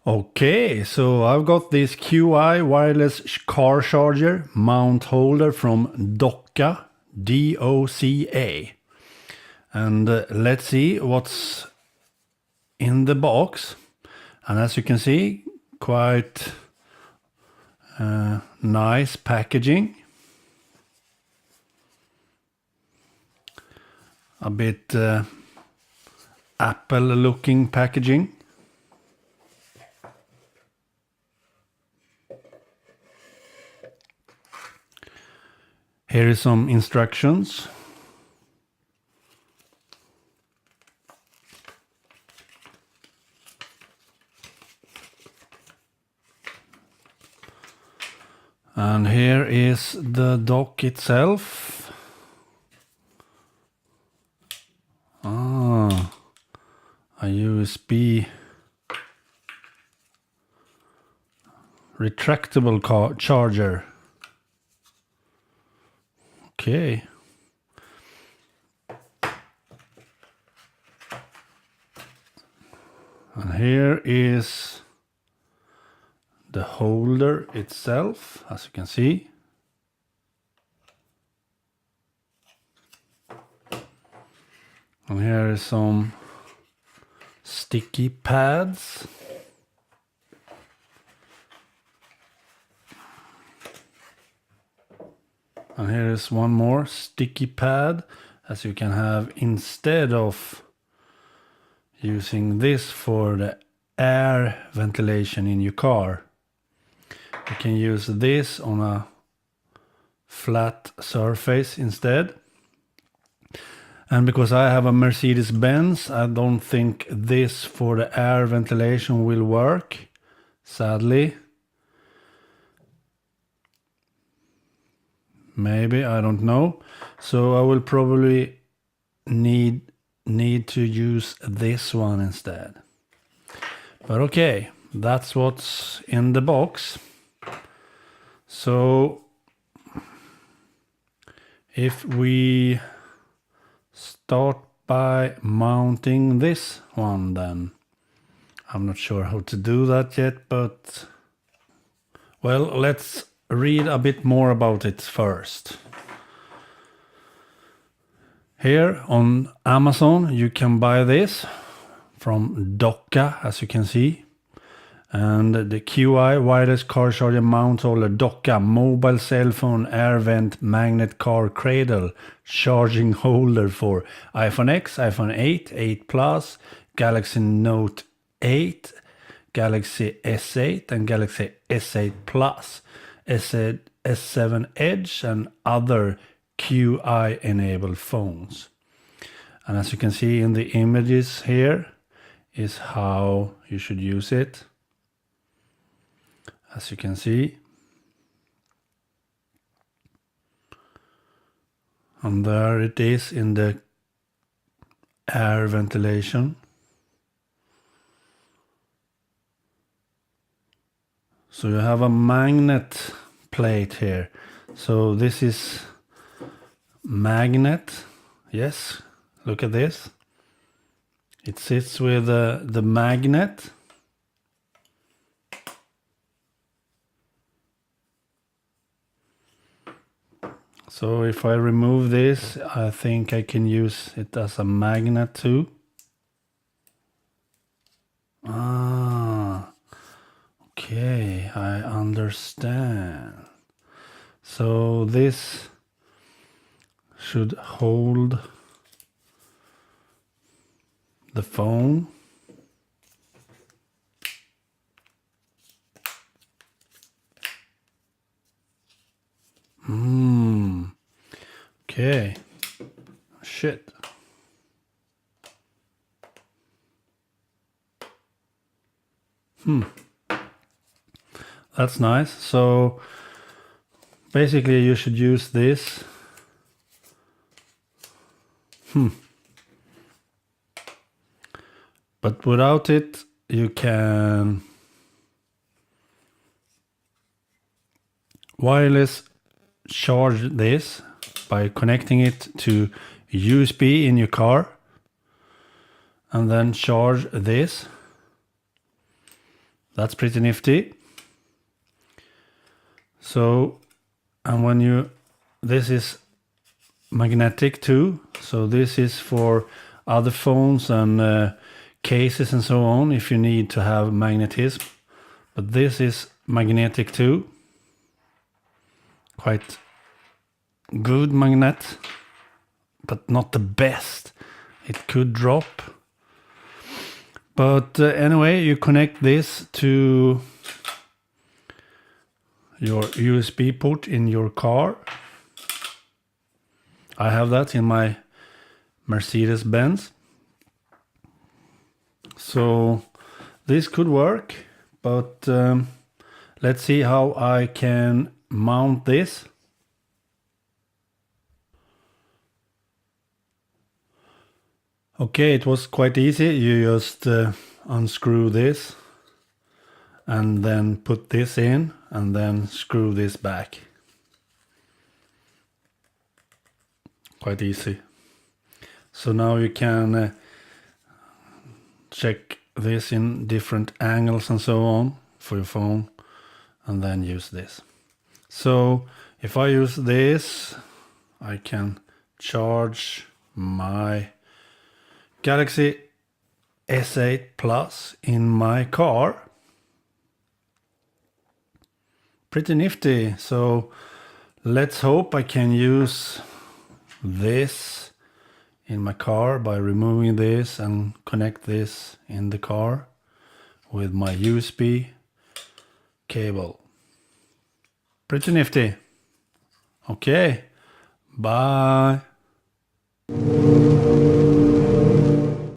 Okay, so I've got this QI wireless car charger mount holder from DOCA, DOCA. And let's see what's in the box. And as you can see, quite nice packaging. A bit Apple looking packaging. Here is some instructions. And here is the dock itself. A USB retractable charger. Okay. And here is the holder itself, as you can see. And here is some sticky pads. And here is one more sticky pad, as you can have instead of using this for the air ventilation in your car. You can use this on a flat surface instead. And because I have a Mercedes-Benz, I don't think this for the air ventilation will work, sadly. Maybe, I don't know. So I will probably need to use this one instead. But okay, that's what's in the box. So if we start by mounting this one, then I'm not sure how to do that yet, but well, let's read a bit more about it first. Here on Amazon you can buy this from DOCA, as you can see. And the QI wireless car charger mount holder DOCA mobile cell phone air vent magnet car cradle charging holder for iPhone X, iPhone 8, 8 Plus, Galaxy Note 8, Galaxy S8 and Galaxy S8 Plus, S7 Edge and other QI enabled phones. And as you can see in the images here is how you should use it. As you can see. And there it is in the air ventilation. So you have a magnet plate here. So this is magnet. Yes, look at this. It sits with the magnet. So if I remove this, I think I can use it as a magnet too. Okay, I understand. So this should hold the phone. Okay. Shit. That's nice. So basically you should use this. But without it, you can wireless charge this by connecting it to USB in your car and then charge this. That's pretty nifty. So, and when you, this is magnetic too. So this is for other phones and cases and so on if you need to have magnetism. But this is magnetic too. Quite good magnet, but not the best. It could drop. But anyway, you connect this to your USB port in your car. I have that in my Mercedes-Benz. So this could work, but let's see how I can mount this. Okay, it was quite easy. You just unscrew this and then put this in and then screw this back. Quite easy. So now you can check this in different angles and so on for your phone and then use this. So if I use this, I can charge my Galaxy S8 Plus in my car. Pretty nifty. So let's hope I can use this in my car by removing this and connect this in the car with my USB cable. Pretty nifty. Okay, bye.